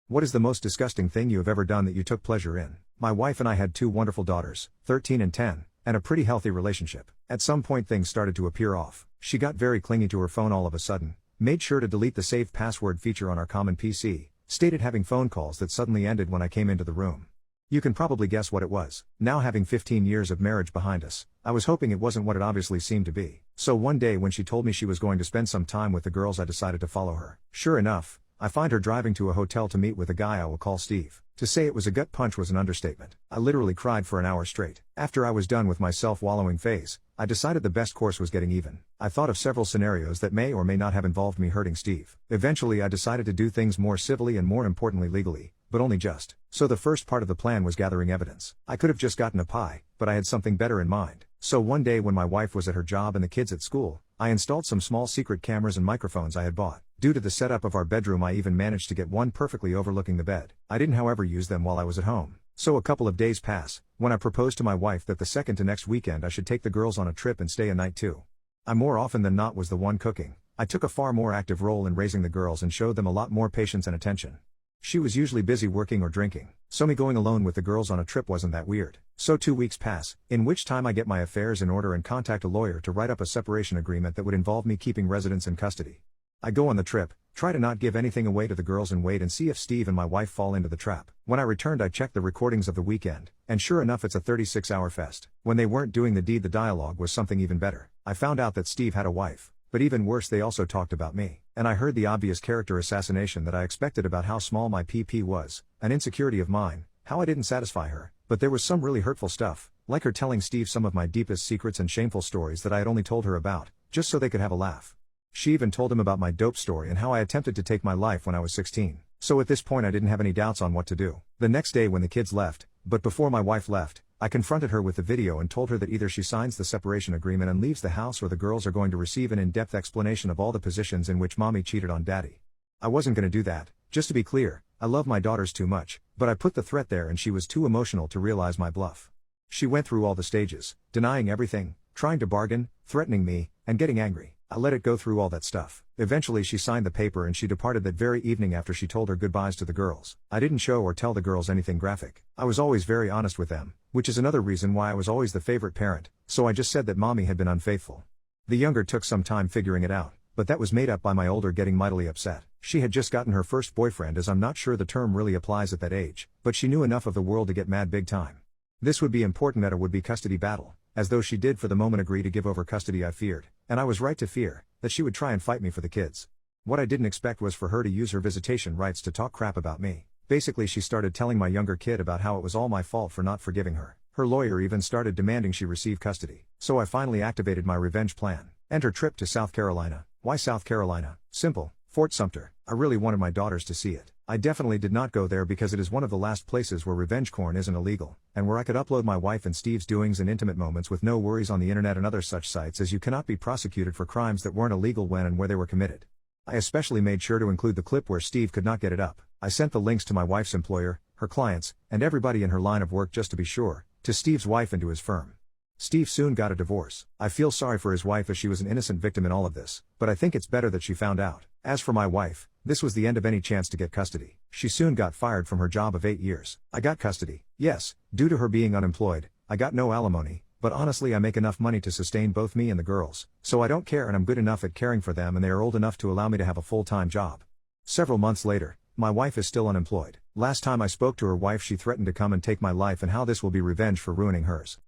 What is the most disgusting thing you have ever done that you took pleasure in? My wife and I had two wonderful daughters, 13 and 10, and a pretty healthy relationship. At some point things started to appear off. She got very clingy to her phone all of a sudden, made sure to delete the saved password feature on our common PC, stated having phone calls that suddenly ended when I came into the room. You can probably guess what it was. Now having 15 years of marriage behind us, I was hoping it wasn't what it obviously seemed to be. So one day when she told me she was going to spend some time with the girls, I decided to follow her. Sure enough, I find her driving to a hotel to meet with a guy I will call Steve. To say it was a gut punch was an understatement. I literally cried for an hour straight. After I was done with my self-wallowing phase, I decided the best course was getting even. I thought of several scenarios that may or may not have involved me hurting Steve. Eventually I decided to do things more civilly and more importantly legally, but only just. So the first part of the plan was gathering evidence. I could have just gotten a pie, but I had something better in mind. So one day when my wife was at her job and the kids at school, I installed some small secret cameras and microphones I had bought. Due to the setup of our bedroom, I even managed to get one perfectly overlooking the bed. I didn't however use them while I was at home. So a couple of days pass, when I proposed to my wife that the second to next weekend I should take the girls on a trip and stay a night too. I more often than not was the one cooking. I took a far more active role in raising the girls and showed them a lot more patience and attention. She was usually busy working or drinking, so me going alone with the girls on a trip wasn't that weird. So 2 weeks pass, in which time I get my affairs in order and contact a lawyer to write up a separation agreement that would involve me keeping residents in custody. I go on the trip, try to not give anything away to the girls and wait and see if Steve and my wife fall into the trap. When I returned I checked the recordings of the weekend, and sure enough it's a 36-hour fest. When they weren't doing the deed, the dialogue was something even better. I found out that Steve had a wife. But even worse, they also talked about me. And I heard the obvious character assassination that I expected about how small my PP was, an insecurity of mine, how I didn't satisfy her. But there was some really hurtful stuff, like her telling Steve some of my deepest secrets and shameful stories that I had only told her about, just so they could have a laugh. She even told him about my dope story and how I attempted to take my life when I was 16. So at this point I didn't have any doubts on what to do. The next day when the kids left, but before my wife left, I confronted her with the video and told her that either she signs the separation agreement and leaves the house or the girls are going to receive an in-depth explanation of all the positions in which mommy cheated on daddy. I wasn't gonna do that. Just to be clear, I love my daughters too much, but I put the threat there and she was too emotional to realize my bluff. She went through all the stages, denying everything, trying to bargain, threatening me, and getting angry. I let it go through all that stuff. Eventually she signed the paper and she departed that very evening after she told her goodbyes to the girls. I didn't show or tell the girls anything graphic. I was always very honest with them, which is another reason why I was always the favorite parent, so I just said that mommy had been unfaithful. The younger took some time figuring it out, but that was made up by my older getting mightily upset. She had just gotten her first boyfriend, as I'm not sure the term really applies at that age, but she knew enough of the world to get mad big time. This would be important at a would-be custody battle, as though she did for the moment agree to give over custody. I feared, and I was right to fear, that she would try and fight me for the kids. What I didn't expect was for her to use her visitation rights to talk crap about me. Basically she started telling my younger kid about how it was all my fault for not forgiving her. Her lawyer even started demanding she receive custody. So I finally activated my revenge plan. Enter trip to South Carolina. Why South Carolina? Simple. Fort Sumter. I really wanted my daughters to see it. I definitely did not go there because it is one of the last places where revenge porn isn't illegal, and where I could upload my wife and Steve's doings and intimate moments with no worries on the internet and other such sites, as you cannot be prosecuted for crimes that weren't illegal when and where they were committed. I especially made sure to include the clip where Steve could not get it up. I sent the links to my wife's employer, her clients, and everybody in her line of work just to be sure, to Steve's wife and to his firm. Steve soon got a divorce. I feel sorry for his wife as she was an innocent victim in all of this, but I think it's better that she found out. As for my wife, this was the end of any chance to get custody. She soon got fired from her job of 8 years. I got custody. Yes, due to her being unemployed, I got no alimony, but honestly I make enough money to sustain both me and the girls, so I don't care, and I'm good enough at caring for them and they are old enough to allow me to have a full-time job. Several months later, my wife is still unemployed. Last time I spoke to her wife she threatened to come and take my life and how this will be revenge for ruining hers.